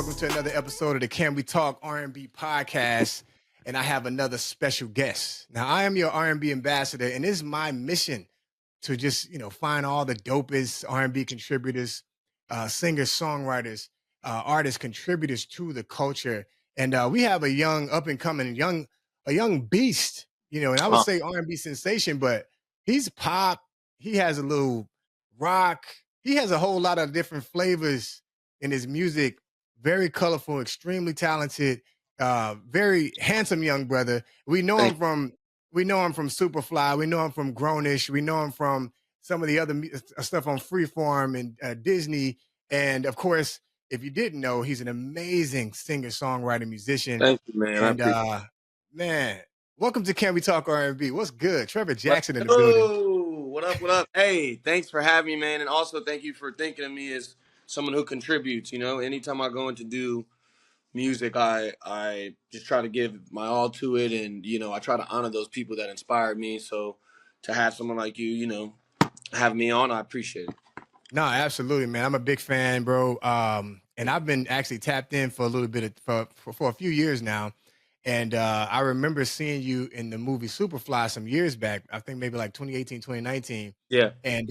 welcome to another episode of the Can We Talk R&B podcast, and I have another special guest. Now, I am your R&B ambassador, and it's my mission to just, find all the dopest R&B contributors, singers, songwriters, artists, contributors to the culture. And we have a young, up-and-coming, a young beast, and I would say R&B sensation, but he's pop. He has a little rock. He has a whole lot of different flavors in his music. Very colorful, extremely talented, very handsome young brother. We know him from Superfly. We know him from Grownish. We know him from some of the other stuff on Freeform and Disney. And of course, if you didn't know, he's an amazing singer, songwriter, musician. Thank you, man. And man, welcome to Can We Talk R&B? What's good? Trevor Jackson in the building. What up? What up? Hey, thanks for having me, man. And also thank you for thinking of me as someone who contributes. Anytime I go in to do music, I just try to give my all to it, and I try to honor those people that inspired me. So to have someone like you, have me on, I appreciate it. No, absolutely, man. I'm a big fan, bro. And I've been actually tapped in for a little bit for a few years now. And I remember seeing you in the movie Superfly some years back. I think maybe like 2018, 2019. Yeah. And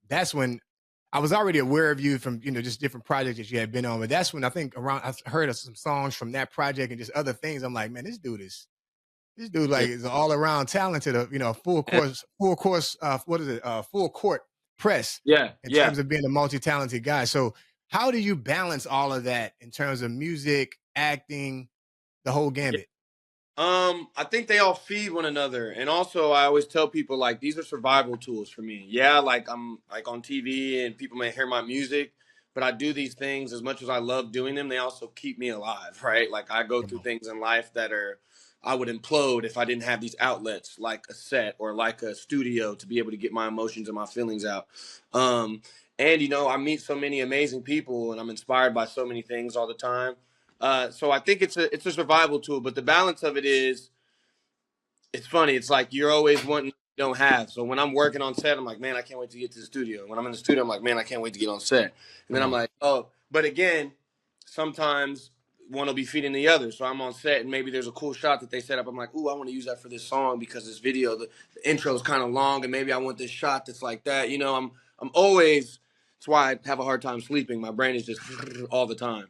that's when I was already aware of you from, just different projects that you had been on. But that's when I think I heard of some songs from that project and just other things. I'm like, man, this dude is is all around talented, full court press. Yeah. In terms of being a multi-talented guy. So how do you balance all of that in terms of music, acting, the whole gambit? I think they all feed one another. And also I always tell people, like, these are survival tools for me. Yeah, like I'm like on TV and people may hear my music, but I do these things as much as I love doing them. They also keep me alive, right? Like I go through things in life that I would implode if I didn't have these outlets, like a set or like a studio, to be able to get my emotions and my feelings out. And I meet so many amazing people and I'm inspired by so many things all the time. So I think it's a survival tool, but the balance of it is, it's funny. It's like you're always wanting what you don't have. So when I'm working on set, I'm like, man, I can't wait to get to the studio. When I'm in the studio, I'm like, man, I can't wait to get on set. And then I'm like, oh, but again, sometimes one will be feeding the other. So I'm on set and maybe there's a cool shot that they set up. I'm like, ooh, I want to use that for this song because this video, the intro is kind of long and maybe I want this shot that's like that. I'm always, that's why I have a hard time sleeping. My brain is just all the time.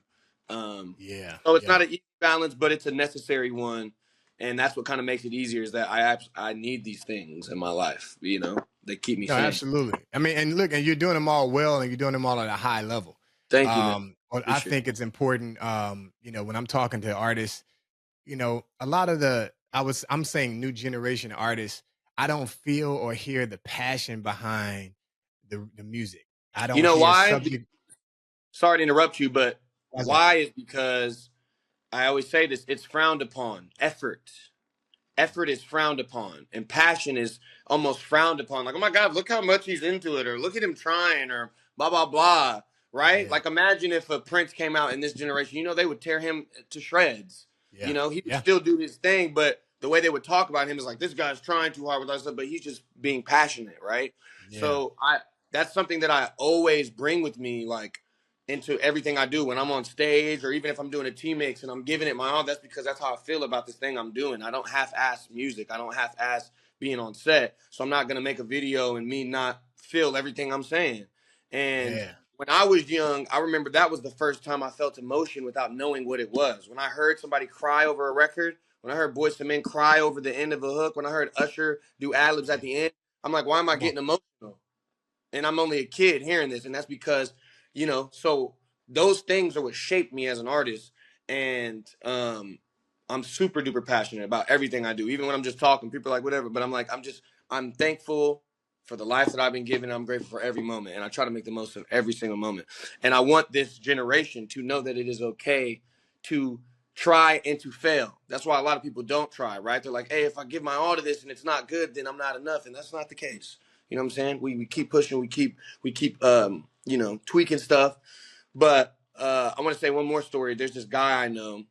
So it's not an easy balance, but it's a necessary one. And that's what kind of makes it easier, is that I need these things in my life. They keep me sane. Absolutely. I mean, and look, and you're doing them all well, and you're doing them all at a high level. Thank you, man. I think it's important, when I'm talking to artists, a lot of I'm saying new generation artists, I don't feel or hear the passion behind the music. I don't. Why? Sorry to interrupt you, but why is because I always say this: it's frowned upon. Effort is frowned upon, and passion is almost frowned upon. Like, oh my God, look how much he's into it, or look at him trying, or blah blah blah. Right? Yeah. Like, imagine if a Prince came out in this generation. They would tear him to shreds. Yeah. He would still do his thing, but the way they would talk about him is like, this guy's trying too hard with that stuff, but he's just being passionate, right? Yeah. So that's something that I always bring with me, like, into everything I do when I'm on stage, or even if I'm doing a T-mix and I'm giving it my all. That's because that's how I feel about this thing I'm doing. I don't half-ass music. I don't half-ass being on set. So I'm not going to make a video and me not feel everything I'm saying. And when I was young, I remember that was the first time I felt emotion without knowing what it was. When I heard somebody cry over a record, when I heard Boyz II Men cry over the end of a hook, when I heard Usher do ad-libs at the end, I'm like, why am I getting emotional? And I'm only a kid hearing this. And that's because, so those things are what shaped me as an artist. And I'm super duper passionate about everything I do. Even when I'm just talking, people are like, whatever. But I'm like, I'm thankful for the life that I've been given. I'm grateful for every moment. And I try to make the most of every single moment. And I want this generation to know that it is okay to try and to fail. That's why a lot of people don't try, right? They're like, hey, if I give my all to this and it's not good, then I'm not enough. And that's not the case. You know what I'm saying? We keep pushing, we keep tweaking stuff. But I want to say one more story. There's this guy I know.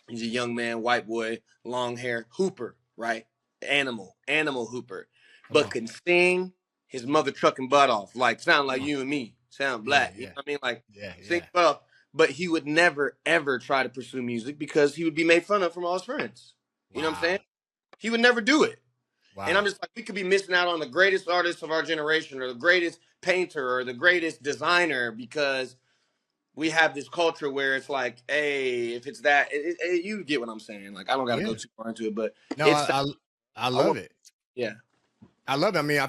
He's a young man, white boy, long hair, hooper, right? Animal hooper. But can sing his mother trucking butt off. Like, sound like you and me. Sound black. You know what I mean? Like, sing butt off. but he would never ever try to pursue music because he would be made fun of from all his friends. You know what I'm saying? Wow. He would never do it. And I'm Wow. just like, we could be missing out on the greatest artist of our generation, or the greatest painter, or the greatest designer, because we have this culture where it's like, hey, if it's that, you get what I'm saying. Like, I don't got to go Yeah. too far into it, but No, it's, I I love want, it. yeah. I love it. I mean, I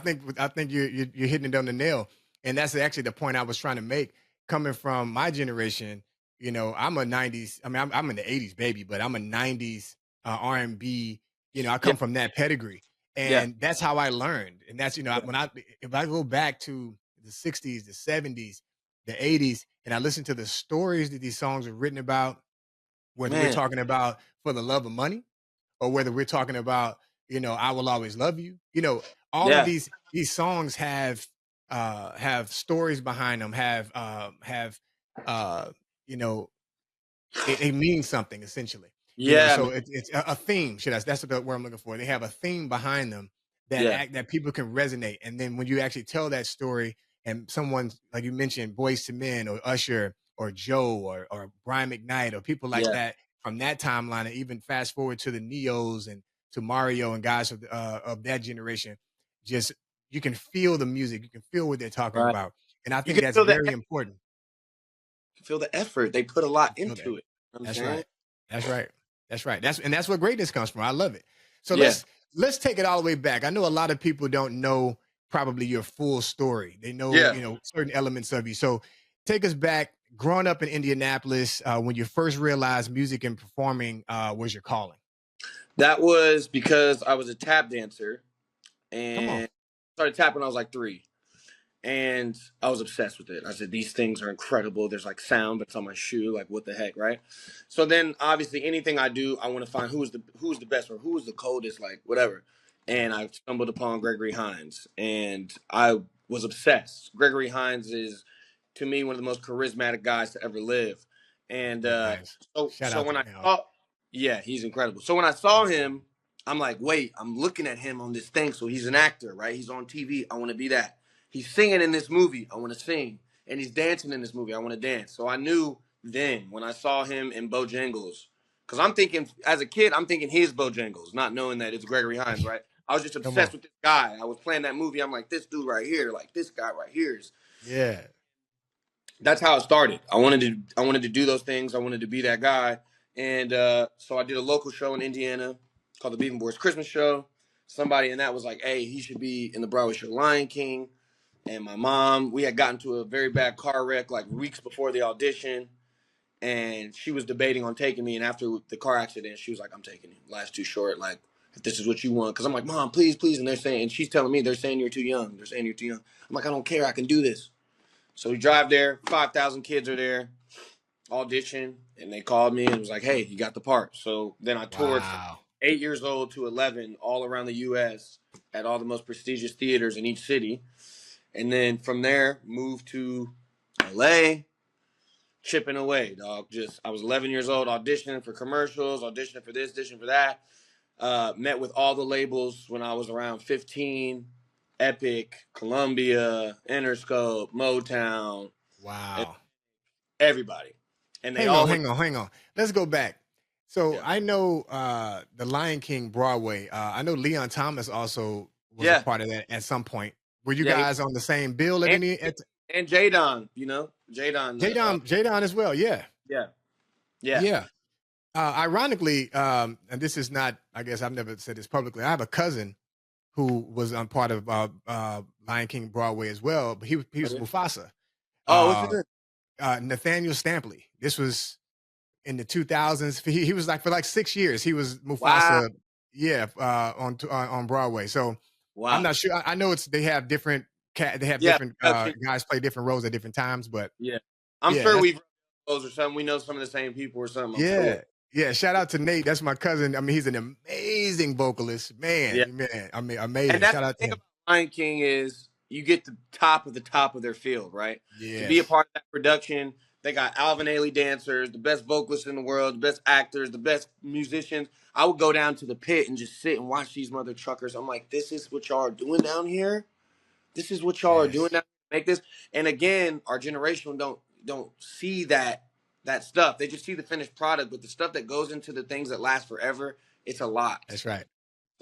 think you're hitting it on the nail, and that's actually the point I was trying to make. Coming from my generation, I'm a '90s. I mean, I'm in the '80s baby, but I'm a '90s R&B. I Yeah. come from that pedigree, Yeah. and that's how I learned. And that's Yeah. if I go back to the '60s, the '70s, the '80s, and I listen to the stories that these songs are written about, whether we're Man. talking about For the Love of Money, or whether we're talking about, I Will Always Love You. All of Yeah. these songs have stories behind them, uh, you know, it means something essentially. Yeah, So man. it's a theme. That's the word I'm looking for. They have a theme behind them Yeah. that people can resonate. And then when you actually tell that story, and someone like you mentioned, Boyz II Men or Usher or Joe or Brian McKnight or people like Yeah. that from that timeline, and even fast forward to the Neos and to Mario and guys of that generation, just you can feel the music, you can feel what they're talking Right. about, and I You think can that's feel very important. the effort. They put a lot You feel that. into it. You know what I'm That's saying? right. That's right. That's right. That's where greatness comes from. I love it. So Yeah. let's take it all the way back. I know a lot of people don't know probably your full story. They know, Yeah. certain elements of you. So take us back, growing up in Indianapolis, when you first realized music and performing was your calling. That was because I was a tap dancer Come on. and started tapping when I was like 3. And I was obsessed with it. I said, these things are incredible. There's like sound that's on my shoe. Like, what the heck, right? So then obviously anything I do, I want to find who's the best or who's the coldest, like whatever. And I stumbled upon Gregory Hines and I was obsessed. Gregory Hines is, to me, one of the most charismatic guys to ever live. And Great guys. Shout so out to when I him. saw, yeah, he's incredible. So when I saw him, I'm like, wait, I'm looking at him on this thing. So he's an actor, right? He's on TV. I want to be that. He's singing in this movie. I want to sing. And he's dancing in this movie. I want to dance. So I knew then when I saw him in Bojangles, because I'm thinking, as a kid, I'm thinking his Bojangles, not knowing that it's Gregory Hines, right? I was just Come on. obsessed with this guy. I was playing that movie. I'm like, this dude right here, like this guy right here is. Yeah. That's how it started. I wanted to do those things. I wanted to be that guy. And so I did a local show in Indiana called the Beaver Boys Christmas Show. Somebody in that was like, hey, he should be in the Broadway show Lion King. And my mom, we had gotten to a very bad car wreck like weeks before the audition. And she was debating on taking me. And after the car accident, she was like, I'm taking you. Life's too short. Like, if this is what you want. Because I'm like, Mom, please, please. And they're saying, and she's telling me, they're saying you're too young. They're saying you're too young. I'm like, I don't care. I can do this. So we drive there. 5,000 kids are there. Audition. And they called me and was like, hey, you got the part. So then I toured from Wow. 8 years old to 11 all around the U.S. at all the most prestigious theaters in each city. And then from there, moved to L.A., chipping away, dog. I was 11 years old, auditioning for commercials, auditioning for this, auditioning for that. Met with all the labels when I was around 15. Epic, Columbia, Interscope, Motown, Wow. everybody. And they Hang all on, went, hang on. Let's go back. So yeah. I know the Lion King Broadway. I know Leon Thomas also was a Yeah. part of that at some point. Were you Yeah. guys on the same bill at And, any and Jadon, Jadon. Jadon as well? Yeah. Yeah. Yeah. Yeah. Ironically, and this is not, I guess I've never said this publicly. I have a cousin who was on part of Lion King Broadway as well, but he was Okay. Mufasa. Oh, what's Uh, his name? Nathaniel Stampley. This was in the 2000s. He was like for like 6 years. He was Wow. Mufasa, yeah, on Broadway. So I'm Wow. not sure. I know they have different Yeah. guys play different roles at different times, but Yeah. I'm yeah, sure we've those or something. We know some of the same people or something. I'm sure. yeah, yeah. Shout out to Nate. That's my cousin. I mean, he's an amazing vocalist, Yeah. man. I mean, And amazing. that's Shout the out to thing him. about Lion King is you get the top of the top of their field, right? To be a Yes, part of that production, they got Alvin Ailey dancers, the best vocalists in the world, the best actors, the best musicians. I would go down to the pit and just sit and watch these mother truckers. I'm like, this is what y'all are doing down here. This is what y'all are doing yes, down here. Make this. And again, our generation don't see that that stuff. They just see the finished product, but the stuff that goes into the things that last forever, it's a lot. That's right.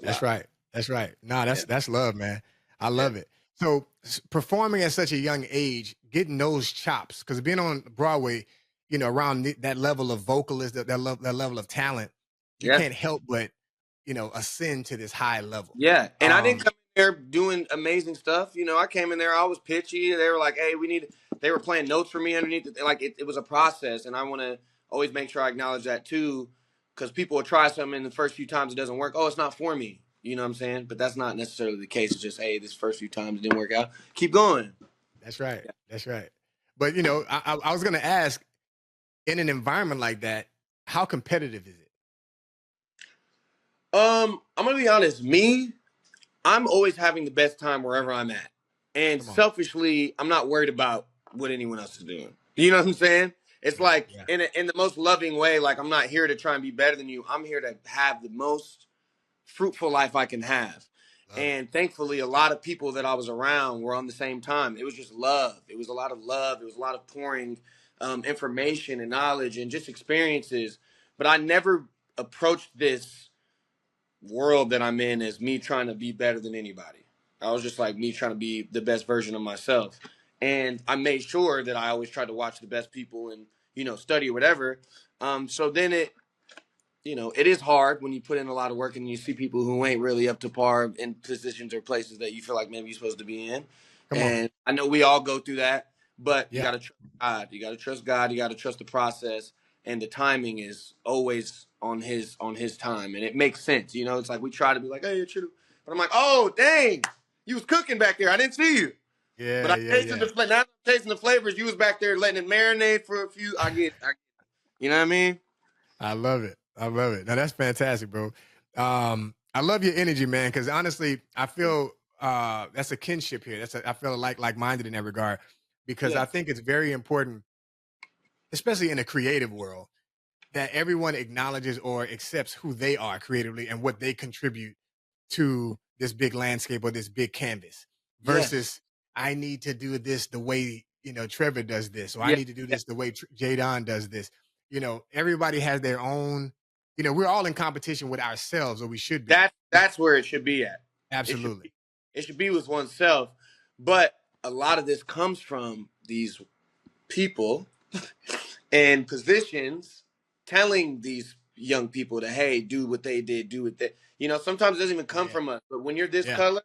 A That's lot. right. That's right. No, Yeah. that's love, man. I Yeah. love it. So performing at such a young age, getting those chops, because being on Broadway, around that level of vocalist, that level of talent, you Yeah. can't help but, ascend to this high level. Yeah. And I didn't Um, come in there doing amazing stuff. I came in there, I was pitchy. They were like, hey, they were playing notes for me underneath it. Like it was a process. And I want to always make sure I acknowledge that too. Because people will try something and the first few times it doesn't work. Oh, it's not for me. You know what I'm saying? But that's not necessarily the case. It's just, hey, this first few times it didn't work out. Keep going. that's right. Yeah. That's right. But, I was going to ask, in an environment like that, how competitive is it? I'm gonna be honest. I'm always having the best time wherever I'm at, and Come on. selfishly, I'm not worried about what anyone else is doing. You know what I'm saying? It's like Yeah. in the most loving way. Like I'm not here to try and be better than you. I'm here to have the most fruitful life I can have. Love it. And thankfully, a lot of people that I was around were on the same time. It was just love. It was a lot of love. It was a lot of pouring information and knowledge and just experiences. But I never approached this world that I'm in as me trying to be better than anybody. I was just like me trying to be the best version of myself. And I made sure that I always tried to watch the best people and, study or whatever. So then it is hard when you put in a lot of work and you see people who ain't really up to par in positions or places that you feel like maybe you're supposed to be in. Come on. And I know we all go through that, but you Yeah. got to trust God. You got to trust God. You got to trust the process. And the timing is always on his time. And it makes sense. It's like we try to be like, hey, it should have. But I'm like, oh, dang, you was cooking back there. I didn't see you. Yeah. But I tasted Yeah. now I'm tasting the flavors. You was back there letting it marinate for a few. I get it. You know what I mean? I love it. I love it. Now that's fantastic, bro. I love your energy, man. Because honestly, I feel that's a kinship here. I feel like-minded in that regard, because Yeah. I think it's very important, especially in a creative world, that everyone acknowledges or accepts who they are creatively and what they contribute to this big landscape or this big canvas. Yes. Versus, I need to do this the way Trevor does this, or I Yeah. need to do this the way Jadon does this. Everybody has their own. We're all in competition with ourselves, or we should be. That's where it should be at. Absolutely. It should be with oneself. But a lot of this comes from these people in positions telling these young people to, hey, do what they did, do what they. Sometimes it doesn't even come Yeah. from us. But when you're this Yeah. color,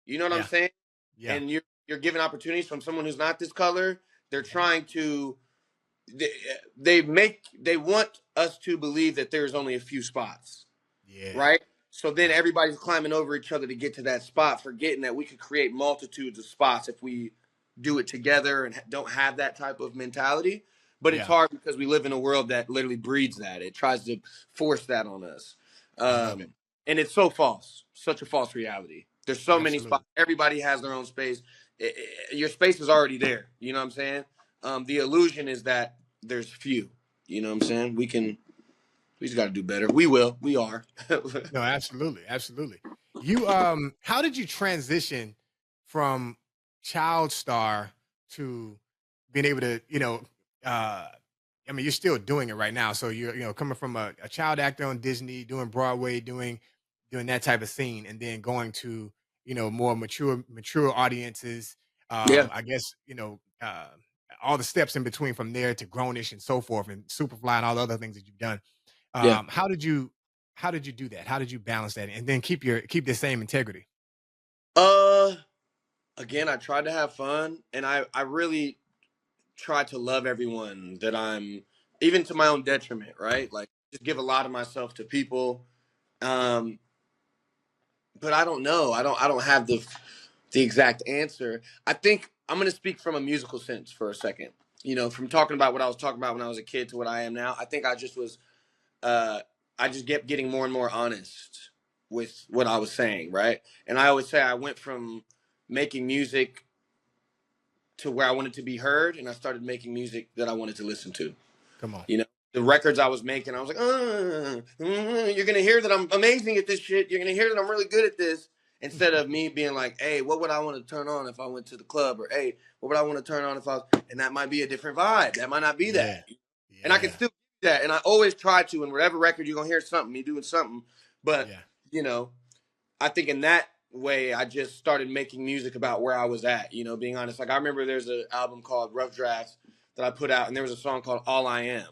you know what I'm Yeah. saying? Yeah. And you're given opportunities from someone who's not this color. They're trying to. They want us to believe that there's only a few spots. Yeah. Right? So then Right. everybody's climbing over each other to get to that spot, forgetting that we could create multitudes of spots if we do it together and don't have that type of mentality. But it's Yeah. hard because we live in a world that literally breeds that. It tries to force that on us. I love it. And it's so false, such a false reality. There's so many Absolutely. spots. Everybody has their own space. Your space is already there. You know what I'm saying? The illusion is that there's few. You know what I'm saying? We just got to do better. We will. We are. No, absolutely, absolutely. You how did you transition from child star to being able to, I mean, you're still doing it right now. So you're, coming from a child actor on Disney, doing Broadway, doing that type of scene, and then going to, more mature audiences. Yeah. I guess, all the steps in between from there to Grownish and so forth, and Superfly and all the other things that you've done. Yeah. How did you do that? How did you balance that and then keep the same integrity? Again, I tried to have fun, and I really tried to love everyone that I'm, even to my own detriment, right? Like just give a lot of myself to people. But I don't know. I don't have the exact answer. I think I'm going to speak from a musical sense for a second. From talking about what I was talking about when I was a kid to what I am now. I think I just was I just kept getting more and more honest with what I was saying, right? And I always say I went from making music to where I wanted to be heard, and I started making music that I wanted to listen to. Come on. The records I was making, I was like, you're going to hear that I'm amazing at this shit. You're going to hear that I'm really good at this. Instead of me being like, hey, what would I want to turn on if I went to the club? Or, hey, what would I want to turn on if I was... And that might be a different vibe. That might not be that. And I can still do that. And I always try to, and whatever record you're going to hear something, me doing something. But, you know, I think in that way, I just started making music about where I was at, you know, being honest. Like, I remember there's an album called Rough Drafts that I put out, and there was a song called All I Am.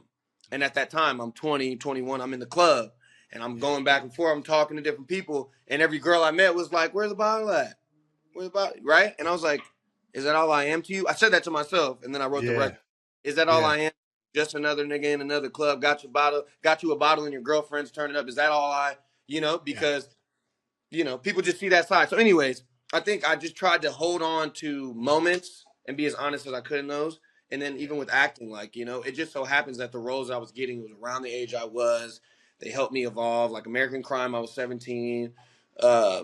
And at that time, I'm 20, 21, I'm in the club, and I'm going back and forth, I'm talking to different people, and every girl I met was like, where's the bottle at? Where's the bottle? Right? And I was like, is that all I am to you? I said that to myself, and then I wrote the record. Is that all I am? Just another nigga in another club, got you a bottle, and your girlfriend's turning up. Is that all you know, because you know, people just see that side. So anyways, I think I just tried to hold on to moments and be as honest as I could in those. And then even with acting, like, you know, it just so happens that the roles I was getting was around the age I was. They helped me evolve. Like American Crime, I was 17.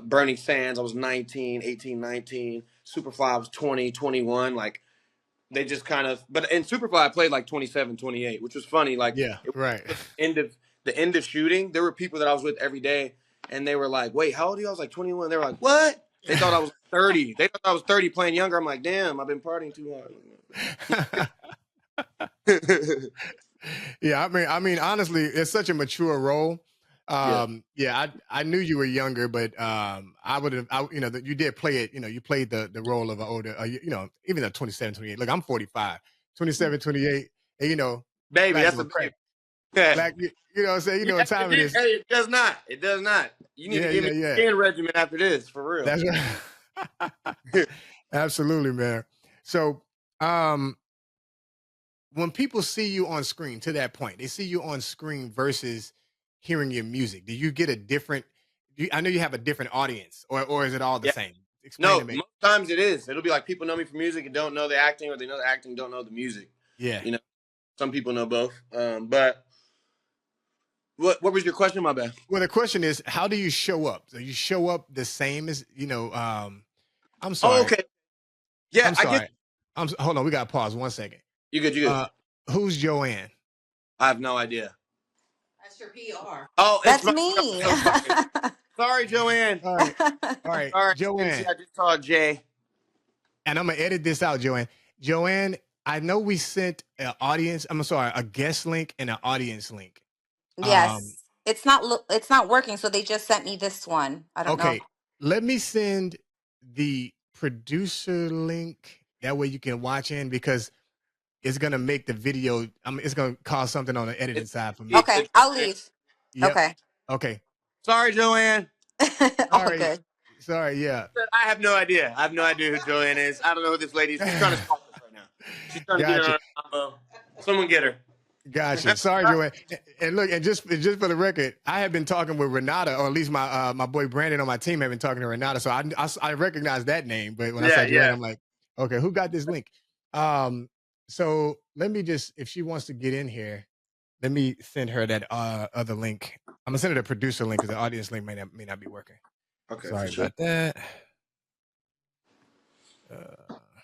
Burning Sands, I was 19, 18, 19. Superfly, I was 20, 21. Like, they just kind of, but in Superfly, I played like 27, 28, which was funny. Like, the end of shooting, there were people that I was with every day, and they were like, wait, how old are you? I was like 21. They were like, what? They thought I was 30. They thought I was 30 playing younger. I'm like, damn, I've been partying too hard. I mean, honestly, it's such a mature role. I knew you were younger, but I would have, you know, you did play it, you know, you played the role of an older, you know, even at 27, 28. Look, I'm 45, 27, 28, and, you know, baby, that's a baby. Black, you know what I'm saying? You know what time it is. Hey, it does not. It does not. You need to give me a skin regimen after this, for real. That's right. Absolutely, man. So, when people see you on screen, to that point, they see you on screen versus hearing your music. Do you get a different? I know you have a different audience, or is it all the same? Explain to me. Most times it is. It'll be like people know me for music and don't know the acting, or they know the acting and don't know the music. Yeah, you know, some people know both. But what was your question? My bad. Well, the question is, how do you show up? So you show up the same as, you know? I'm sorry. Oh, okay. Yeah, I'm sorry. Hold on. We got to pause 1 second. You good? Who's Joanne? I have no idea. That's your PR. Oh, that's me. Sorry, Joanne. All right. Joanne. I just saw Jay. And I'm gonna edit this out, Joanne. Joanne, I know we sent a guest link and an audience link. Yes, it's not working. So they just sent me this one. I don't know. Okay, let me send the producer link. That way you can watch in, because it's gonna make the video. It's gonna cause something on the editing side for me. Okay, I'll leave. Yep. Okay. Sorry, Joanne. Sorry. Good. Sorry. Yeah. I have no idea. I have no idea who Joanne is. I don't know who this lady is. She's trying to stalk us right now. She's trying to get her on a combo. Someone get her. Gotcha. Sorry, Joanne. And look, and just for the record, I have been talking with Renata, or at least my boy Brandon on my team have been talking to Renata, so I recognize that name. But when I saw Joanne, I'm like, okay, who got this link? So let me just, if she wants to get in here, let me send her that other link. I'm gonna send her the producer link, because the audience link may not be working. Okay. Sorry about that.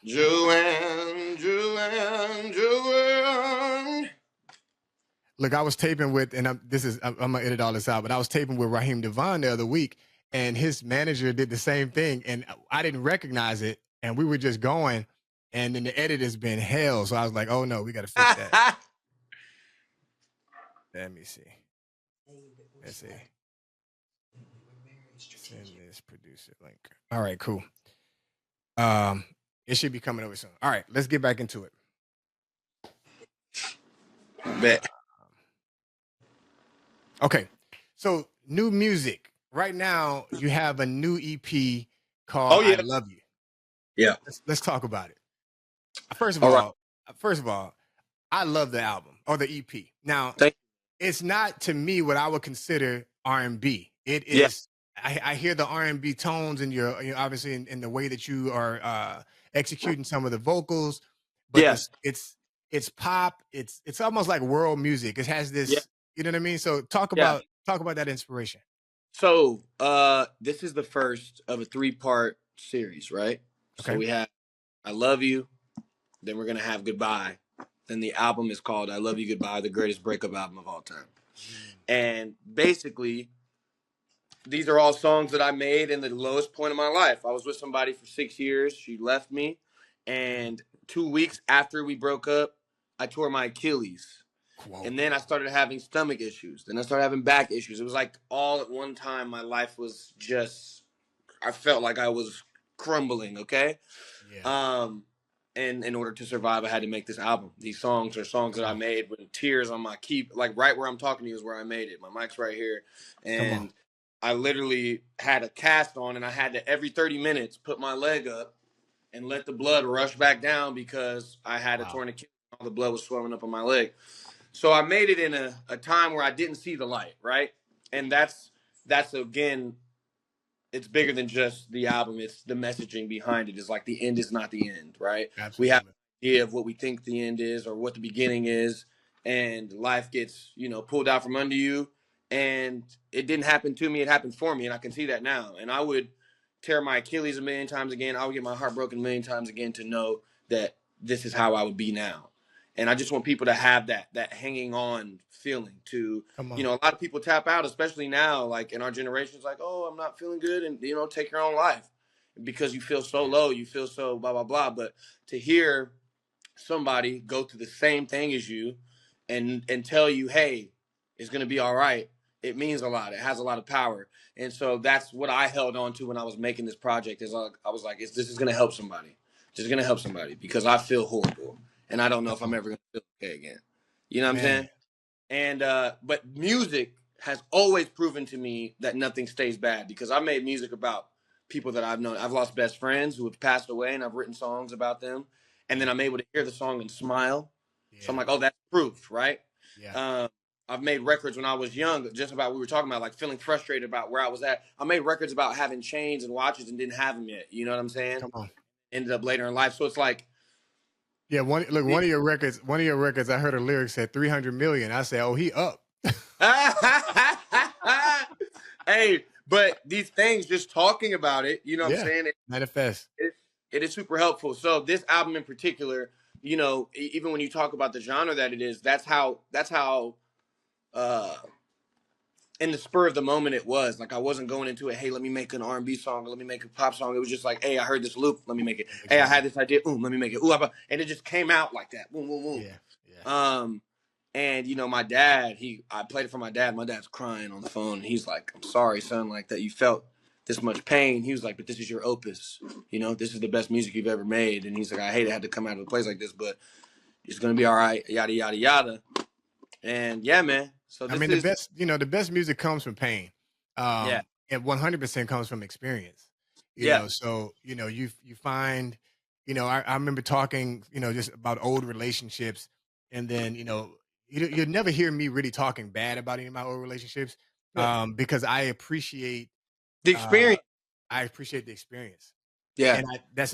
Joanne. Look, I was taping with, and I'm gonna edit all this out, but I was taping with Raheem Devon the other week, and his manager did the same thing, and I didn't recognize it, and we were just going, and then the edit has been hell, so I was like, oh no, we gotta fix that. Let me see. Let's see. Send this producer link. All right, cool. It should be coming over soon. All right, let's get back into it. Bet. Okay, so new music. Right now, you have a new EP called I Love You. Yeah. Let's talk about it. First of all, I love the album, or the EP. Now, it's not, to me, what I would consider R&B. It is. Yeah. I hear the R&B tones in your obviously in the way that you are executing some of the vocals, but it's pop. It's almost like world music. It has this, you know what I mean? So talk about that inspiration. So this is the first of a 3-part series, right? Okay. So we have I Love You, then we're gonna have Goodbye, then the album is called I Love You Goodbye, the greatest breakup album of all time. And basically, these are all songs that I made in the lowest point of my life. I was with somebody for 6 years. She left me. And 2 weeks after we broke up, I tore my Achilles. Whoa. And then I started having stomach issues. Then I started having back issues. It was like all at one time. My life was just, I felt like I was crumbling. Okay. Yeah. And in order to survive, I had to make this album. These songs are songs that I made with tears on my like right where I'm talking to you is where I made it. My mic's right here. And I literally had a cast on, and I had to every 30 minutes put my leg up and let the blood rush back down because I had a torn Achilles. All the blood was swelling up on my leg. So I made it in a time where I didn't see the light, right? And that's again, it's bigger than just the album. It's the messaging behind it. It's like the end is not the end, right? Absolutely. We have an idea of what we think the end is or what the beginning is, and life gets, pulled out from under you. And it didn't happen to me. It happened for me, and I can see that now. And I would tear my Achilles a million times again. I would get my heart broken a million times again to know that this is how I would be now. And I just want people to have that hanging on feeling to, a lot of people tap out, especially now, like in our generation, it's like, oh, I'm not feeling good. And, take your own life because you feel so low, you feel so blah, blah, blah. But to hear somebody go through the same thing as you and tell you, hey, it's going to be all right. It means a lot. It has a lot of power. And so that's what I held on to when I was making this project is I was like, this is going to help somebody. This is going to help somebody because I feel horrible. And I don't know if I'm ever going to feel okay again. You know what I'm saying? And, but music has always proven to me that nothing stays bad because I made music about people that I've known. I've lost best friends who have passed away and I've written songs about them. And then I'm able to hear the song and smile. Yeah. So I'm like, oh, that's proof, right? Yeah. I've made records when I was young, just about what we were talking about, like feeling frustrated about where I was at. I made records about having chains and watches and didn't have them yet. You know what I'm saying? Come on. Ended up later in life. So it's like, yeah, one of your records, I heard a lyric said 300 million. I said, oh, he up. Hey, but these things, just talking about it, you know what I'm saying? Manifest. It is super helpful. So this album in particular, even when you talk about the genre that it is, that's how in the spur of the moment it was. Like I wasn't going into it, hey, let me make an R&B song, or let me make a pop song. It was just like, hey, I heard this loop, let me make it. Hey, I had this idea, let me make it. And it just came out like that. Boom, boom, boom. Yeah. And my dad, I played it for my dad. My dad's crying on the phone. He's like, I'm sorry, son, like that you felt this much pain. He was like, but this is your opus. This is the best music you've ever made. And he's like, I hate it had to come out of a place like this, but it's gonna be all right, yada, yada, yada. And yeah, man. So the best music comes from pain. And 100% comes from experience. You know, so you find, I remember talking, just about old relationships, and then you'll never hear me really talking bad about any of my old relationships, because I appreciate the experience. I appreciate the experience. Yeah, and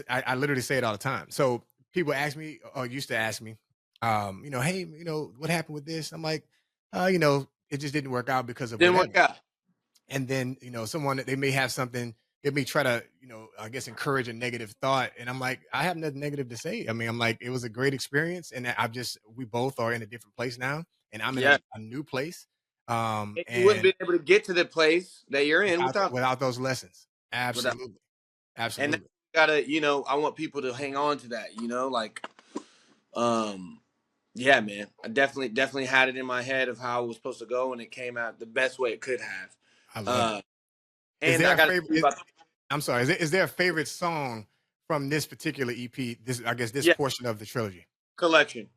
I literally say it all the time. So people ask me, or used to ask me, hey, what happened with this? I'm like, it just didn't work out because of didn't whatever. work out. And then, someone, they may have something, they may try to, I guess, encourage a negative thought. And I'm like, I have nothing negative to say. I mean, I'm like, it was a great experience. And we both are in a different place now. And I'm in a new place. And you wouldn't be able to get to the place that you're in without those lessons. Absolutely. Absolutely. And gotta, I want people to hang on to that, yeah, man. I definitely had it in my head of how it was supposed to go, and it came out the best way it could have. I love it. And I'm sorry. Is there a favorite song from this particular EP? This portion of the trilogy. Collection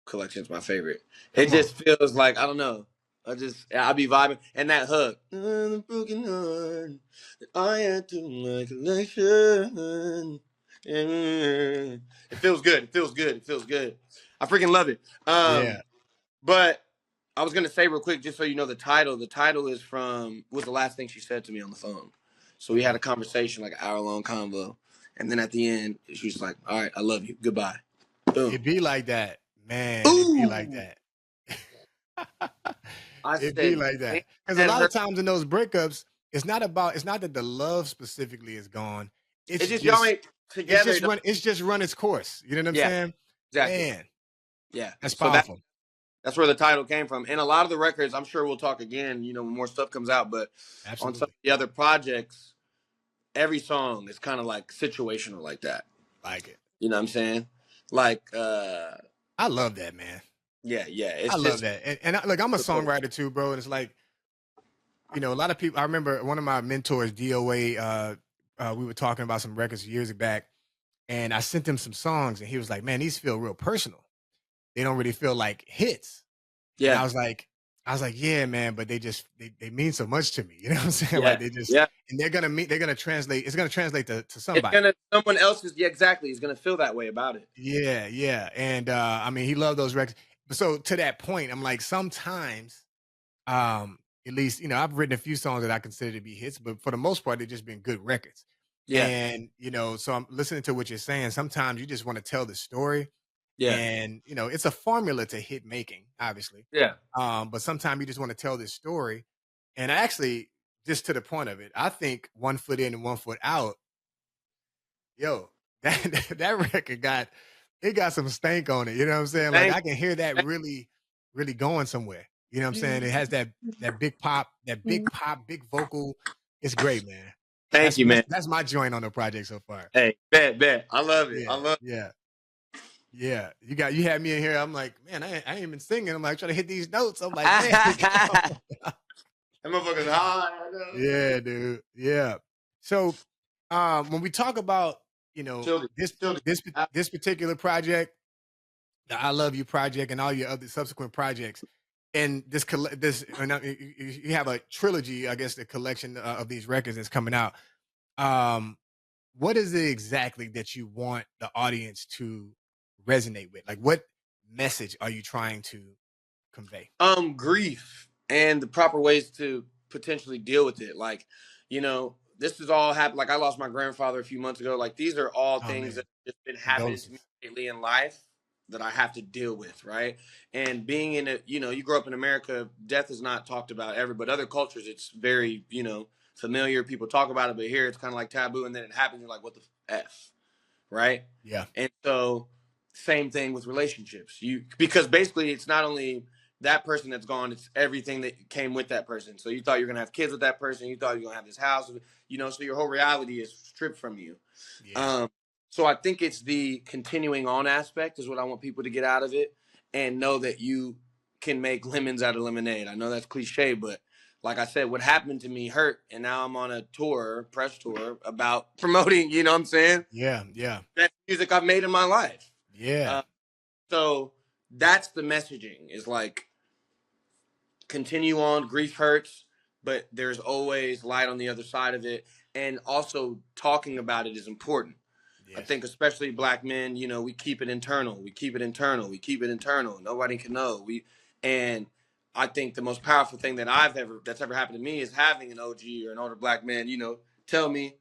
is my favorite. It just feels like, I don't know. I'll be vibing, and that hook. The broken heart, I had to my collection. It feels good. It feels good. I freaking love it. But I was gonna say real quick, just so you know the title. The title was the last thing she said to me on the phone. So we had a conversation, like an hour-long convo, and then at the end, she was like, "All right, I love you. Goodbye." Boom. It be like that, man. It be like that. It be like that. Because a lot of times in those breakups, it's not that the love specifically is gone. It's just y'all ain't together. It's just run its course. You know what I'm saying? Exactly. Man. Yeah. That's powerful. That's where the title came from. And a lot of the records, I'm sure we'll talk again, when more stuff comes out. But on some of the other projects, every song is kind of like situational like that. Like it. You know what I'm saying? Like I love that, man. Yeah, I it's love just that. And look, I'm a songwriter too, bro. And it's like, you know, a lot of people. I remember one of my mentors, DOA. We were talking about some records years back, and I sent him some songs, and he was like, "Man, these feel real personal. They don't really feel like hits." And yeah, I was like, "Yeah, man, but they mean so much to me." You know what I'm saying? Like yeah, they just, yeah. and they're gonna translate. It's gonna translate to It's somebody. gonna someone else is yeah, exactly. Is gonna feel that way about it. Yeah, yeah. And I mean, he loved those records. So to that point, I'm like, sometimes, at least, you know, I've written a few songs that I consider to be hits, but for the most part, they've just been good records. Yeah, And, you know, so I'm listening to what you're saying. Sometimes you just want to tell the story. yeah, And, you know, it's a formula to hit making, obviously. yeah. But sometimes you just want to tell this story. And actually, just to the point of it, I think One Foot In and One Foot Out, yo, that record got some stank on it. You know what I'm saying? Like Thank, I can hear that thank really, really going somewhere. You know what I'm saying? It has that big pop, big vocal. It's great, man. thank you, man. That's my joint on the project so far. Hey, bet. I love it. I Yeah, love. yeah, yeah. You had me in here. I'm like, man, I ain't even singing. I'm like trying to hit these notes. I'm like, man, That motherfucker's high. yeah, dude. Yeah. So when we talk about, you know, Children, this children. this this particular project, the I Love You project, and all your other subsequent projects, and you have a trilogy, I guess, the collection of these records that's coming out. Um, what is it exactly that you want the audience to resonate with? Like, what message are you trying to convey? Grief and the proper ways to potentially deal with it. Like, this is all happened. Like, I lost my grandfather a few months ago. Like, these are all Oh things man, that have been happening to me condolences. lately in life that I have to deal with, right? And being in a, you grow up in America, death is not talked about ever, but other cultures, it's very, familiar. People talk about it, but here it's kind of like taboo. And then it happens, you're like, what the F, right? Yeah, And so, same thing with relationships. Because basically it's not only that person that's gone, it's everything that came with that person. So you thought you were gonna have kids with that person, you thought you were gonna have this house, so your whole reality is stripped from you. yeah, Um, so I think it's the continuing on aspect is what I want people to get out of it, and know that you can make lemons out of lemonade. I know that's cliche, but like I said, what happened to me hurt, and now I'm on a press tour about promoting. You know what I'm saying? yeah, yeah, Best music I've made in my life. yeah. Uh, so that's the messaging. Is like continue on. Grief hurts, but there's always light on the other side of it, and also talking about it is important. I Yes. think especially Black men, we keep it internal. We keep it internal. We keep it internal. Nobody can know. And I think the most powerful thing that's ever happened to me is having an OG or an older Black man, tell me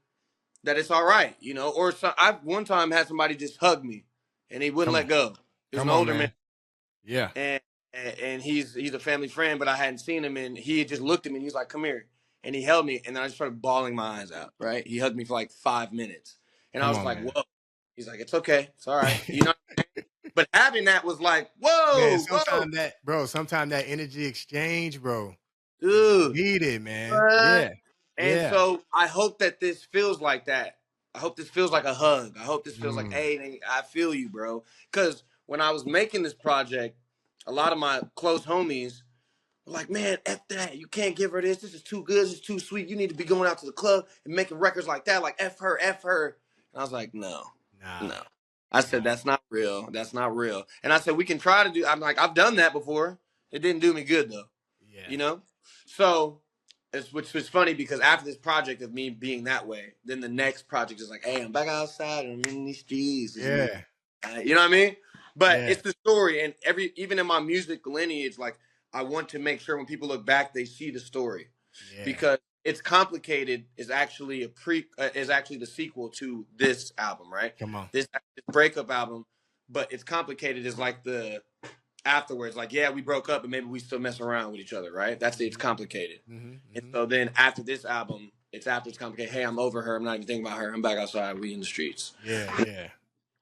that it's all right, Or I one time had somebody just hug me, and he wouldn't Come let on. go. It was an Come on, older man, man. Yeah. and he's a family friend, but I hadn't seen him, and he had just looked at me, and he's like, "Come here," and he held me, and then I just started bawling my eyes out. Right? He hugged me for like 5 minutes, and I Come was on, like, man. "Whoa." He's like, "It's okay, it's all right," But having that was like, Man, "Whoa, whoa, sometimes that energy exchange, bro, is dude." needed, man. What? Yeah. And Yeah. so I hope that this feels like that. I hope this feels like a hug. I hope this feels like, Mm. hey, I feel you, bro. Because when I was making this project, a lot of my close homies were like, man, F that. You can't give her this. This is too good. This is too sweet. You need to be going out to the club and making records like that. Like, F her, F her. And I was like, no, Nah, no. I nah. said, that's not real. That's not real. And I said, we can try to do, I'm like, I've done that before. It didn't do me good, though. Yeah. You know? So, which was funny because after this project of me being that way, then the next project is like, hey, I'm back outside and I'm in these streets. Yeah. You know what I mean? But Yeah. it's the story, and even in my music lineage, like I want to make sure when people look back, they see the story Yeah. because it's complicated. Is actually is actually the sequel to this album, right? Come on. This breakup album, but it's complicated is like the afterwards, like, yeah, we broke up, but maybe we still mess around with each other, right? It's complicated. Hmm. And Hmm. so then after this album, it's complicated. Hey, I'm over her. I'm not even thinking about her. I'm back outside. We in the streets. Yeah. Yeah.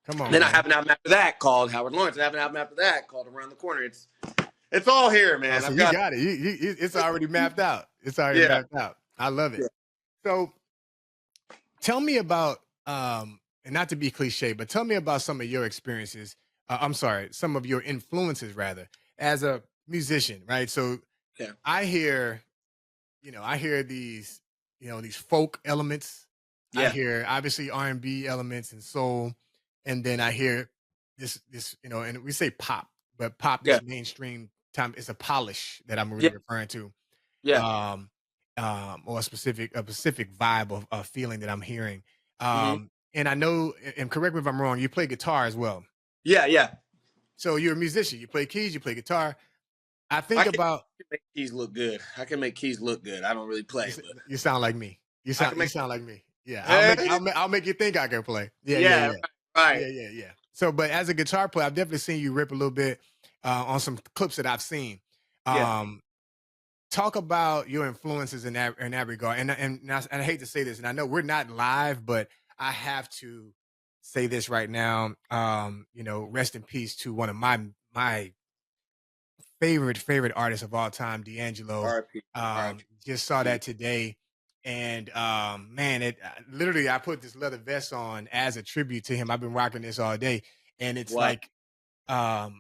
Come on, Then I man. have an album after that called Howard Lawrence. I have an album after that called Around the Corner. It's all here, Oh, man. so I've you got got it. It's already mapped out. It's already yeah. mapped out. I love it. Yeah. So tell me about and not to be cliche, but tell me about some of your experiences I'm sorry, some of your influences rather as a musician, right? So Yeah. I hear, I hear these, these folk elements. I Yeah. hear obviously R&B elements and soul, and then I hear this, and we say pop, but pop, Yeah. this mainstream time, is a polish that I'm really Yeah. referring to, Yeah. um, or a specific vibe of feeling that I'm hearing. Hmm. And I know, and correct me if I'm wrong, you play guitar as well. Yeah. Yeah. So you're a musician. You play keys. You play guitar. I I think can about make keys look good. I can make keys look good. I don't really you. play, but You sound like me. You I sound can you make. sound like me. Yeah, Hey, I'll make you think I can play. Yeah, yeah, yeah. yeah, Right. yeah, yeah, yeah. So, but as a guitar player, I've definitely seen you rip a little bit on some clips that I've seen. Yeah. Um, Talk about your influences in that regard. And I hate to say this, and I know we're not live, but I have to say this right now. Rest in peace to one of my favorite artist of all time, D'Angelo. R.I.P. R.I.P. Just saw that today, and man, it literally I put this leather vest on as a tribute to him. I've been rocking this all day, and it's Wow. like I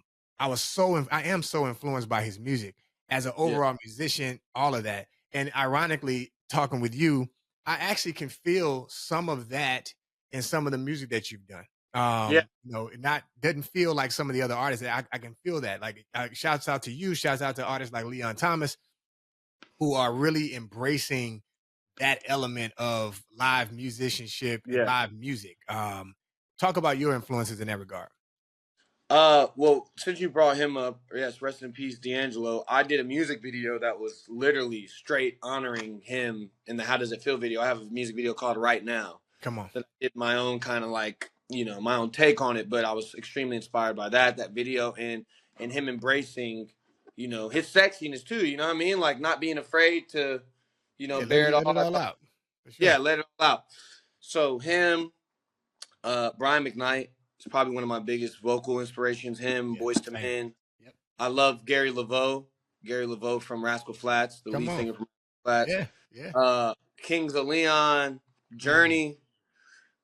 am so influenced by his music as an Yeah. overall musician, all of that. And ironically, talking with you, I actually can feel some of that in some of the music that you've done. Yeah. It not doesn't feel like some of the other artists. I can feel that. Like shouts out to you, shouts out to artists like Leon Thomas, who are really embracing that element of live musicianship and Yeah. live music. Talk about your influences in that regard. Well, since you brought him up, yes, rest in peace, D'Angelo. I did a music video that was literally straight honoring him in the "How Does It Feel" video. I have a music video called "Right Now" Come on. that I did my own kind of like, my own take on it. But I was extremely inspired by that video, and him embracing, his sexiness too. You know what I mean? Like not being afraid to, Yeah, bear it let all it all out. out. For Yeah, sure. let it all out. So him, Brian McKnight is probably one of my biggest vocal inspirations. Him, Yeah. Boyz II Same. Men. Yep. I love Gary Laveau from Rascal Flatts, the Come lead on. singer from Rascal Flatts. Yeah. Yeah. Kings of Leon, Mm. Journey.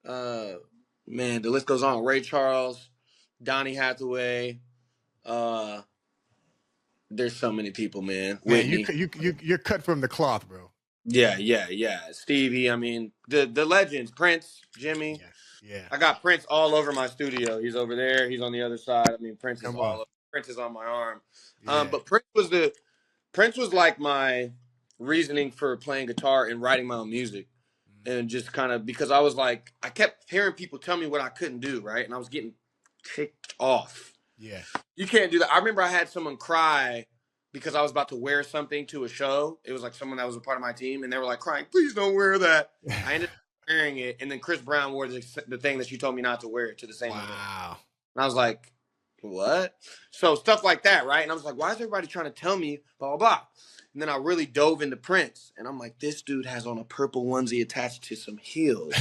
Uh, man, the list goes on. Ray Charles, Donny Hathaway. Uh, there's so many people, man. Man, Whitney. you're cut from the cloth, bro. Yeah. Stevie. I mean, the legends. Prince, Jimmy. Yeah. Yeah. I got Prince all over my studio. He's over there. He's on the other side. I mean, Prince is Come all on. over. Prince is on my arm. Yeah. But Prince was like my reasoning for playing guitar and writing my own music. Mm. And just kind of because I was like, I kept hearing people tell me what I couldn't do, right? And I was getting ticked off. Yeah. You can't do that. I remember I had someone cry because I was about to wear something to a show. It was like someone that was a part of my team, and they were like crying, "Please don't wear that." I ended up wearing it, and then Chris Brown wore the thing that she told me not to wear it to the same event. Wow. And I was like, what? So stuff like that, right? And I was like, why is everybody trying to tell me blah, blah, blah? And then I really dove into Prince. And I'm like, this dude has on a purple onesie attached to some heels.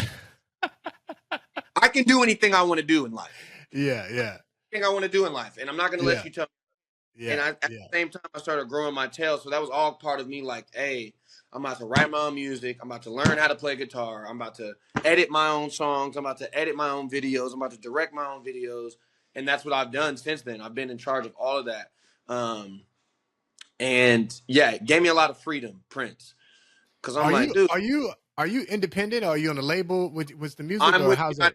I can do anything I want to do in life. Yeah. Yeah. Anything I want to do in life. And I'm not going to Yeah. let you tell me. Yeah. And at the same time, I started growing my tail. So that was all part of me like, hey, I'm about to write my own music. I'm about to learn how to play guitar. I'm about to edit my own songs. I'm about to edit my own videos. I'm about to direct my own videos. And that's what I've done since then. I've been in charge of all of that. And yeah, it gave me a lot of freedom, Prince. Because I'm like, dude, are you independent? Or are you on a label with the music, I'm or with how's that?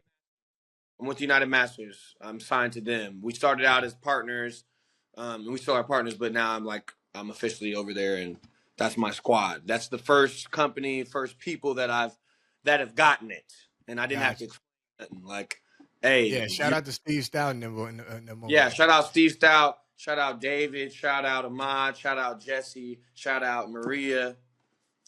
I'm with UnitedMasters. I'm signed to them. We started out as partners, and we still are partners, but now I'm officially over there, and that's my squad. That's the first company, first people that have gotten it, and I didn't have to Gotcha. explain nothing. Like, hey, Yeah. Shout out to Steve Stout and them over yeah, there. shout out Steve Stout, shout out David, shout out Ahmad, shout out Jesse, shout out Maria.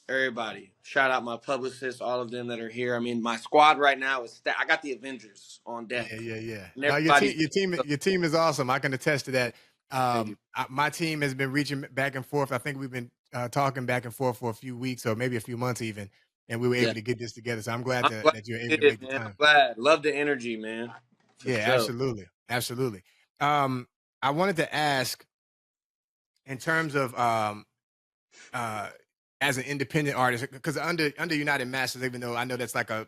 Everybody, shout out my publicists, all of them that are here. I mean, my squad right now is I got the Avengers on deck. Yeah. And No, everybody's your team is awesome. I can attest to that. thank you. My team has been reaching back and forth. I think we've been talking back and forth for a few weeks or maybe a few months even, and we were Yeah, able to get this together. So I'm glad I'm glad that you're able you to did make it, the man. I'm time. glad. Love the energy, man. For Yeah, sure. absolutely. I wanted to ask in terms of uh, as an independent artist, because under United Masters, even though I know that's like a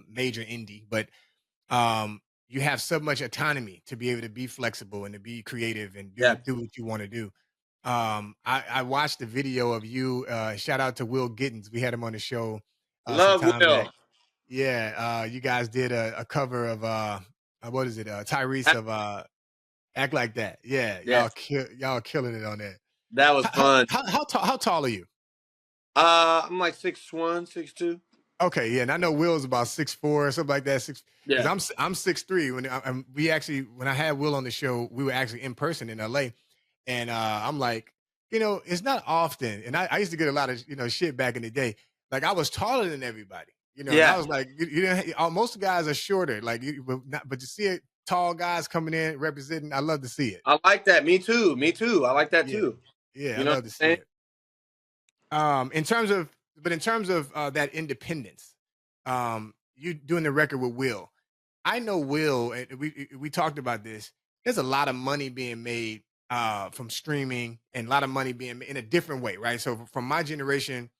major indie, but you have so much autonomy to be able to be flexible and to be creative and Yeah. do what you want to do. I watched the video of you. Shout out to Will Gittins. We had him on the show some Love time Will. back. Yeah, you guys did a cover of what is it? Tyrese of Act Like That. Yeah, Yes. y'all killing it on that. That was fun. How tall are you? I'm like 6'1", 6'2". Okay, yeah, and I know Will's about 6'4" or something like that. Yeah. Because I'm 6'3". When I had Will on the show, we were actually in person in LA, and I'm like, it's not often, and I used to get a lot of shit back in the day. Like I was taller than everybody, and I was like, most guys are shorter, like, but you see it, tall guys coming in representing. I love to see it. I like that. Me too. I like that too. Yeah, I love to see it. In terms of that independence, you doing the record with Will. I know Will, and we talked about this. There's a lot of money being made from streaming, and a lot of money being made in a different way, right? So from my generation,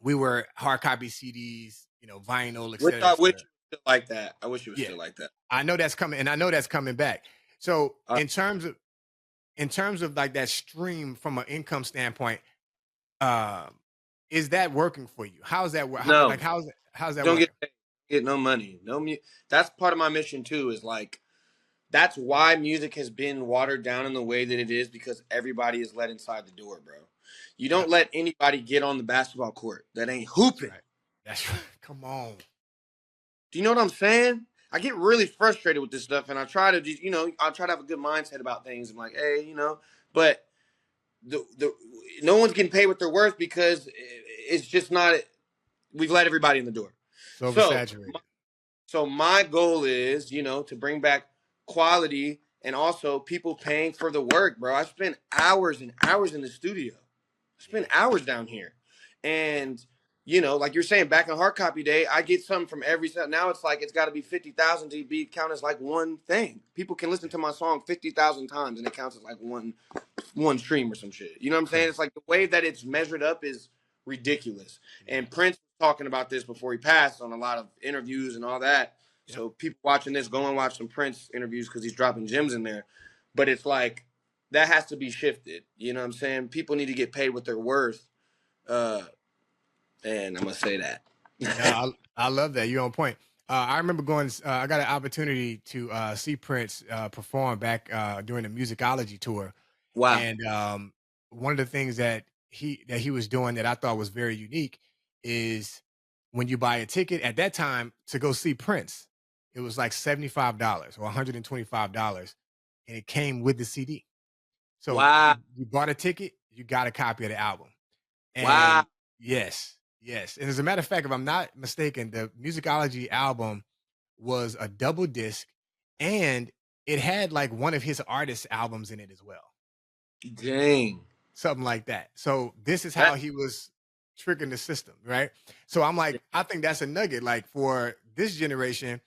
we were hard copy CDs, vinyl, etc. I wish it was still like that. I wish it was still like that. I know that's coming, and I know that's coming back. So in terms of like that stream from an income standpoint, is that working for you? How's that work? No. How's that Don't working? get no money. That's part of my mission too, is like, that's why music has been watered down in the way that it is, because everybody is let inside the door, bro. You don't let anybody get on the basketball court that ain't hooping. That's right. Come on. Do you know what I'm saying? I get really frustrated with this stuff, and I try to just, I try to have a good mindset about things. I'm like, hey, but no one's getting paid what they're worth, because it's just not. We've let everybody in the door. So oversaturated. So my goal is, to bring back quality, and also people paying for the work, bro. I spend hours and hours in the studio. I spend hours down here, and like you're saying, back on hard copy day, I get something from every set. Now it's like it's got to be 50,000 to be count as like one thing. People can listen to my song 50,000 times, and it counts as like one stream or some shit. You know what I'm saying? It's like the way that it's measured up is ridiculous. And Prince was talking about this before he passed on a lot of interviews and all that. Yep. So people watching this, go and watch some Prince interviews, because he's dropping gems in there. But it's like, that has to be shifted. You know what I'm saying? People need to get paid what they're worth. And I'm going to say that. No, I love that. You're on point. I remember I got an opportunity to see Prince perform back during the Musicology tour. Wow. And one of the things that he was doing that I thought was very unique is when you buy a ticket at that time to go see Prince, it was like $75 or $125, and it came with the CD. So wow. You bought a ticket, you got a copy of the album. And wow. Yes. And as a matter of fact, if I'm not mistaken, the Musicology album was a double disc, and it had like one of his artist albums in it as well. Dang. Something like that. So this is how he was tricking the system, right? So I'm like, I think that's a nugget. Like for this generation,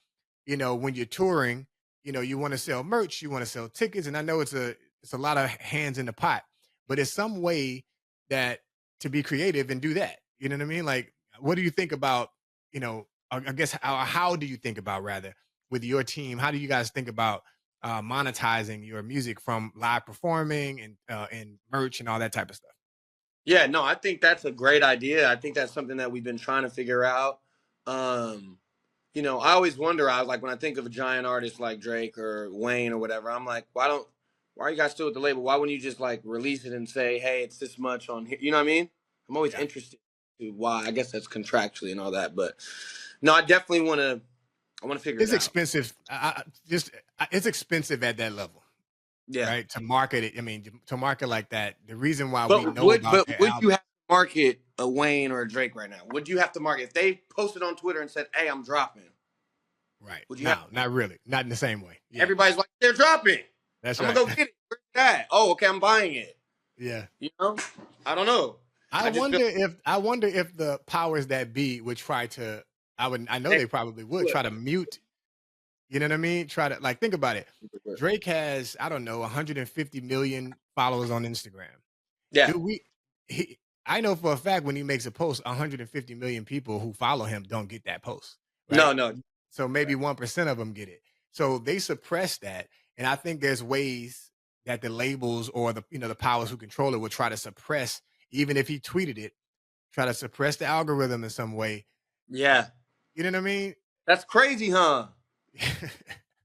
when you're touring, you want to sell merch, you want to sell tickets, and I know it's a lot of hands in the pot, but it's some way that to be creative and do that. You know what I mean? Like, what do you think about, I guess, how do you think about, rather, with your team, how do you guys think about monetizing your music from live performing and merch and all that type of stuff? Yeah, no, I think that's a great idea. I think that's something that we've been trying to figure out. I always wonder, when I think of a giant artist like Drake or Wayne or whatever, I'm like, why are you guys still with the label? Why wouldn't you just like release it and say, hey, it's this much on here? You know what I mean? I'm always interested to why. I guess that's contractually and all that, but no, I definitely want to figure it out. It's expensive. It's expensive at that level. Yeah. Right. To market it. I mean, to market like that, the reason why we know about But would you have to market a Wayne or a Drake right now? Would you have to market if they posted on Twitter and said, hey, I'm dropping? Right. No, not really. Not in the same way. Yeah. Everybody's like, they're dropping. That's I'm right. gonna go get it. Where's that? Oh, okay, I'm buying it. Yeah. I don't know. I wonder if the powers that be would try to. I know they probably would try to mute. You know what I mean? Try to, like, think about it. Drake has, I don't know, 150 million followers on Instagram. Yeah. I know for a fact when he makes a post, 150 million people who follow him don't get that post. Right? No. So maybe 1% of them get it. So they suppress that, and I think there's ways that the labels or the powers who control it will try to suppress, even if he tweeted it, try to suppress the algorithm in some way. Yeah. You know what I mean? That's crazy, huh?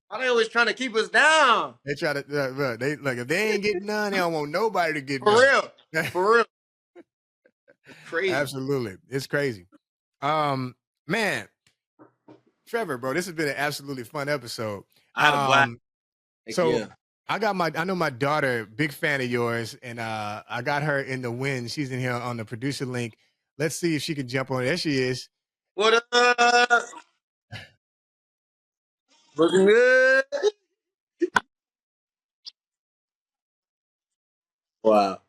Why they always trying to keep us down? They try to look. They look if they ain't getting none, they don't want nobody to get For none. real. For real. It's crazy. Absolutely, it's crazy. Man, Trevor, bro, this has been an absolutely fun episode. I had a blast. So Yeah. I know my daughter, big fan of yours, and I got her in the win. She's in here on the producer link. Let's see if she can jump on. There she is. What up? Looking good. Wow.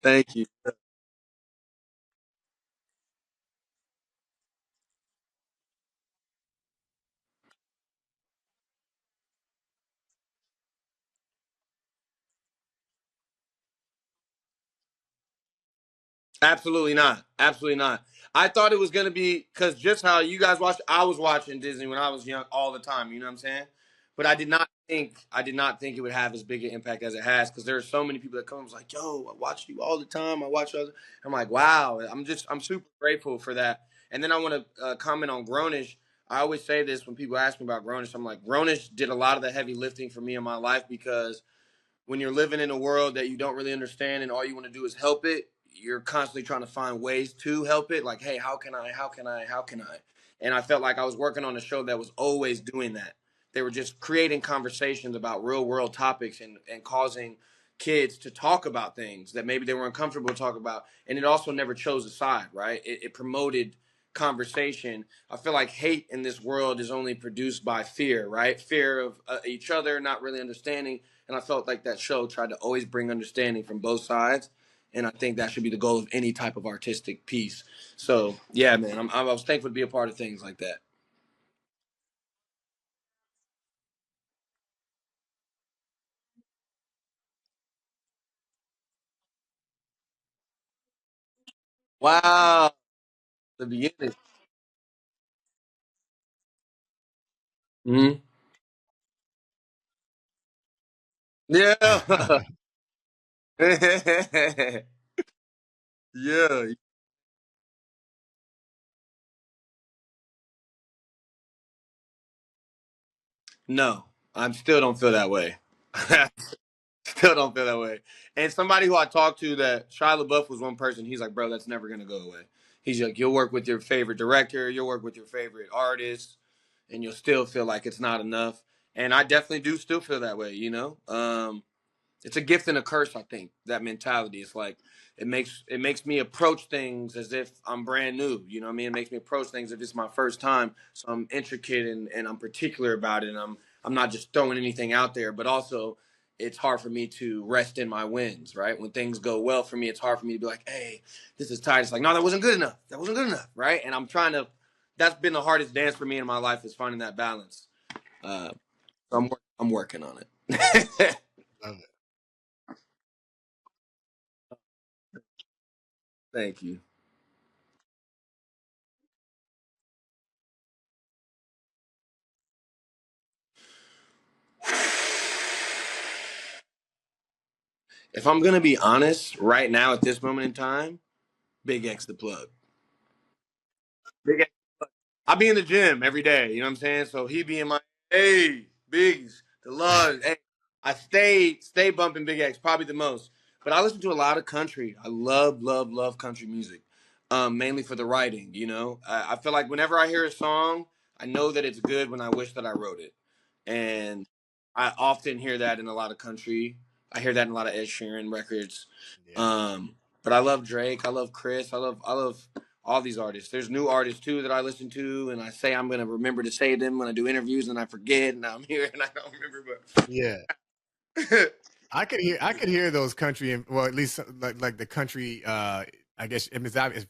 Thank you. Absolutely not. Absolutely not. I thought it was gonna be because just how you guys watched, I was watching Disney when I was young all the time. You know what I'm saying? But I did not think it would have as big an impact as it has because there are so many people that come and was like, "Yo, I watch you all the time. I watch you." I'm like, "Wow." I'm super grateful for that. And then I want to comment on Grownish. I always say this when people ask me about Grownish. I'm like, Grownish did a lot of the heavy lifting for me in my life because when you're living in a world that you don't really understand and all you want to do is help it, you're constantly trying to find ways to help it. Like, hey, how can I? How can I? How can I? And I felt like I was working on a show that was always doing that. They were just creating conversations about real world topics and causing kids to talk about things that maybe they were uncomfortable to talk about. And it also never chose a side, right? It promoted conversation. I feel like hate in this world is only produced by fear, right? Fear of each other, not really understanding. And I felt like that show tried to always bring understanding from both sides. And I think that should be the goal of any type of artistic piece. So, yeah, man, I was thankful to be a part of things like that. Wow. The beginning. Hmm. Yeah. Yeah. No, I still don't feel that way. Still don't feel that way. And somebody who I talked to that Shia LaBeouf was one person. He's like, bro, that's never gonna go away. He's like, you'll work with your favorite director, you'll work with your favorite artist, and you'll still feel like it's not enough. And I definitely do still feel that way. It's a gift and a curse. I think that mentality. It's like it makes me approach things as if I'm brand new. You know what I mean? It makes me approach things if it's my first time. So I'm intricate and I'm particular about it. And I'm not just throwing anything out there, but also it's hard for me to rest in my wins. Right? When things go well for me, it's hard for me to be like, hey, this is tight. It's like, no, that wasn't good enough. That wasn't good enough. Right? And I'm trying to. That's been the hardest dance for me in my life is finding that balance. Uh, so I'm working on it. Love it. Thank you. If I'm gonna be honest, right now at this moment in time, Big X the plug. Big X. I be in the gym every day. You know what I'm saying? So he be in my hey Biggs the love. Hey, I stay bumping Big X probably the most. But I listen to a lot of country. I love country music, mainly for the writing. I feel like whenever I hear a song, I know that it's good when I wish that I wrote it, and I often hear that in a lot of country. I hear that in a lot of Ed Sheeran records. Yeah. But I love Drake. I love Chris. I love all these artists. There's new artists too that I listen to, and I say I'm gonna remember to say them when I do interviews, and I forget, and I'm here and I don't remember. Yeah. But I could hear those country and well at least like the country I guess it's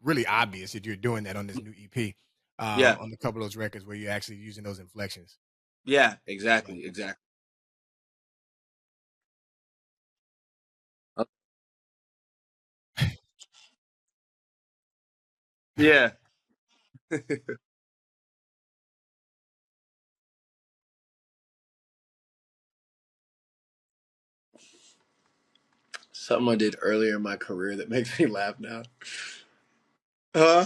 really obvious that you're doing that on this new EP yeah, on a couple of those records where you're actually using those inflections. yeah, Yeah. exactly. Yeah. Something I did earlier in my career that makes me laugh now. Uh,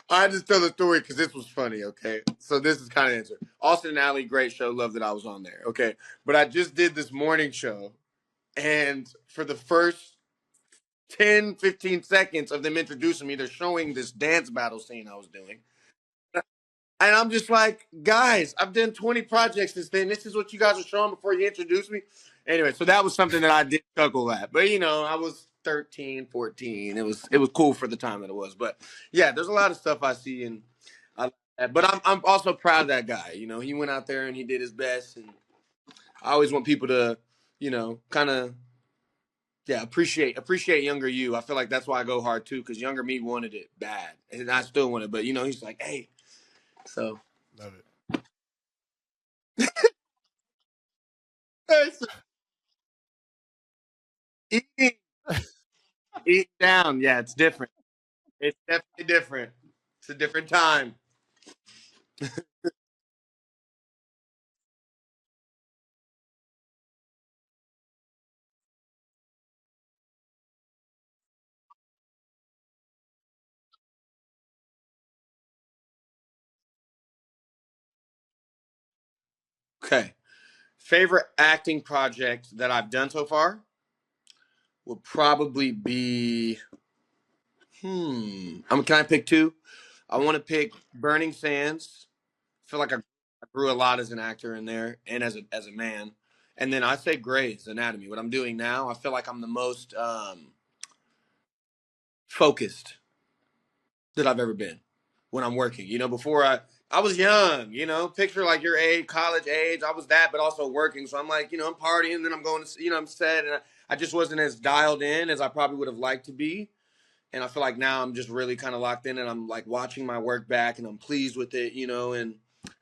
I just tell the story because this was funny, okay? So this is kind of answer. Austin and Ally, great show. Love that I was on there, okay? But I just did this morning show, and for the first 10, 15 seconds of them introducing me, they're showing this dance battle scene I was doing. And I'm just like, guys, I've done 20 projects since then. This is what you guys are showing before you introduce me. Anyway, so that was something that I did chuckle at. But, you know, I was 13, 14. It was cool for the time that it was. But, yeah, there's a lot of stuff I see. And I like that. But I'm also proud of that guy. You know, he went out there and he did his best. And I always want people to, you know, kind of, yeah, appreciate younger you. I feel like that's why I go hard, too, because younger me wanted it bad. And I still want it. But, you know, he's like, hey. So. Love it. Eating, eat down. Yeah, it's different. It's definitely different. It's a different time. Okay. Favorite acting project that I've done so far would probably be can I pick two? I want to pick Burning Sands. I feel like I grew a lot as an actor in there and as a man. And then I say Grey's Anatomy. What I'm doing now, I feel like I'm the most focused that I've ever been when I'm working. You know, before I was young, you know, picture like your age, college age. I was that, but also working. So I'm like, you know, I'm partying, then I'm going to, you know, I'm set. And I just wasn't as dialed in as I probably would have liked to be. And I feel like now I'm just really kind of locked in and I'm like watching my work back and I'm pleased with it, you know, and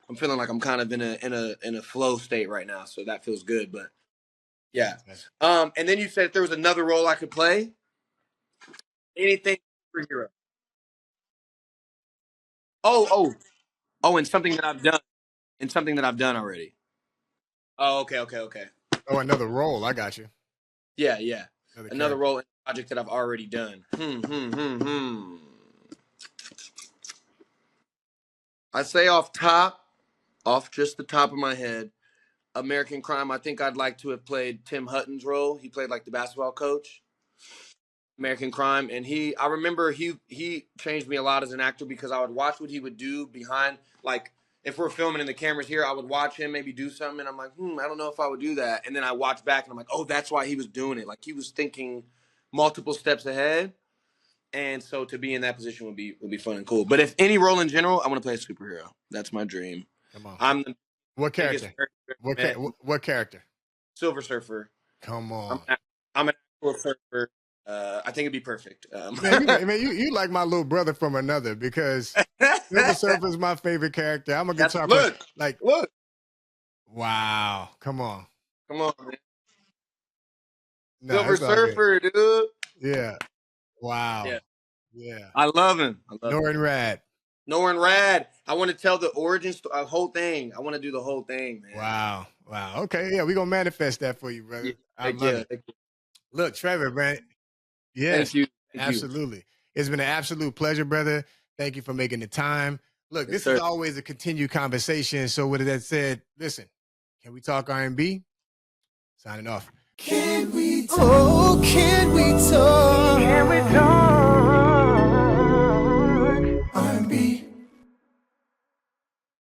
I'm feeling like I'm kind of in a flow state right now. So that feels good. But yeah. And then you said if there was another role I could play, anything superhero. Oh, oh, oh, and something that I've done. And something that I've done already. Oh, okay, okay, okay. Oh, another role. I got you. Yeah, yeah. Another character. role in a project that I've already done. I say off just the top of my head, American Crime. I think I'd like to have played Tim Hutton's role. He played like the basketball coach. American Crime, and I remember he changed me a lot as an actor because I would watch what he would do behind, like if we're filming and the camera's here, I would watch him maybe do something, and I'm like, I don't know if I would do that, and then I watch back and I'm like, oh, that's why he was doing it, like he was thinking multiple steps ahead, and so to be in that position would be fun and cool. But if any role in general, I want to play a superhero. That's my dream. Come on. I'm the what character? What character? Silver Surfer. Come on. I'm an actual surfer. I think it'd be perfect. Man, you like my little brother from another because Silver Surfer is my favorite character. I'm a guitar player. Look. Wow. Come on. Come on, man. No, Silver Surfer, dude. Yeah. Wow. Yeah. I love him. Norrin Rad. Norrin Rad. I want to tell the origin story, whole thing. I want to do the whole thing, man. Wow. Okay. Yeah, we're going to manifest that for you, brother. I love it. Look, Trevor, man. Yes. Thank you. Absolutely. It's been an absolute pleasure, brother. Thank you for making the time. Look, this is always a continued conversation. So with that said, listen, can we talk R&B? Signing off. Can we talk?